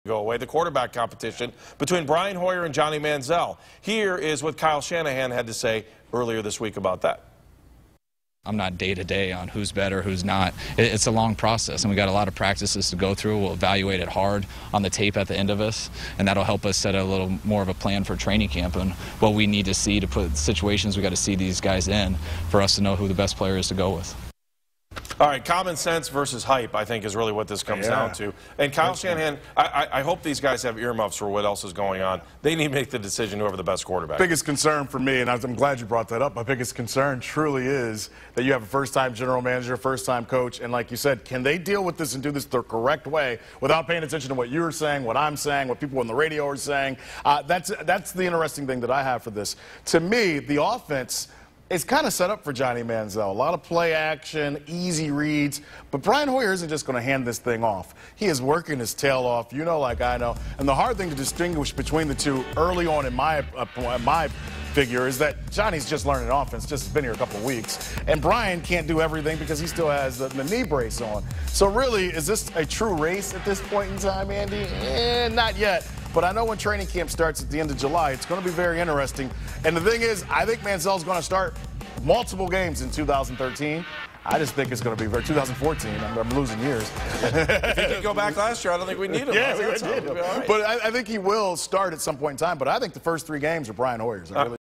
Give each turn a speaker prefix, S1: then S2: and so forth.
S1: go away, the quarterback competition between Brian Hoyer and Johnny Manziel. Here is what Kyle Shanahan had to say earlier this week about that.
S2: I'm not day-to-day on who's better, who's not. It's a long process, and we got a lot of practices to go through. We'll evaluate it hard on the tape at the end of us, and that'll help us set a little more of a plan for training camp and what we need to see to put situations we got to see these guys in for us to know who the best player is to go with.
S1: All right, common sense versus hype, I think, is really what this comes down to. And Kyle Shanahan, I hope these guys have earmuffs for what else is going on. They need to make the decision whoever the best quarterback.
S3: Biggest concern for me, and I'm glad you brought that up, my biggest concern truly is that you have a first-time general manager, first-time coach, and like you said, can they deal with this and do this the correct way without paying attention to what you're saying, what I'm saying, what people on the radio are saying? That's the interesting thing that I have for this. To me, the offense is kind of set up for Johnny Manziel. A lot of play action, easy reads. But Brian Hoyer isn't just going to hand this thing off. He is working his tail off, you know, like I know. And the hard thing to distinguish between the two early on in my figure is that Johnny's just learning offense, just been here a couple of weeks. And Brian can't do everything because he still has the knee brace on. So really, is this a true race at this point in time, Andy? Not yet. But I know when training camp starts at the end of July, it's going to be very interesting. And the thing is, I think Manziel's going to start multiple games in 2013. I just think it's going to be 2014. I'm losing years.
S1: If he could go back last year, I don't think we need him.
S3: Yeah, we would need him. But I think he will start at some point in time. But I think the first 3 games are Brian Hoyer's.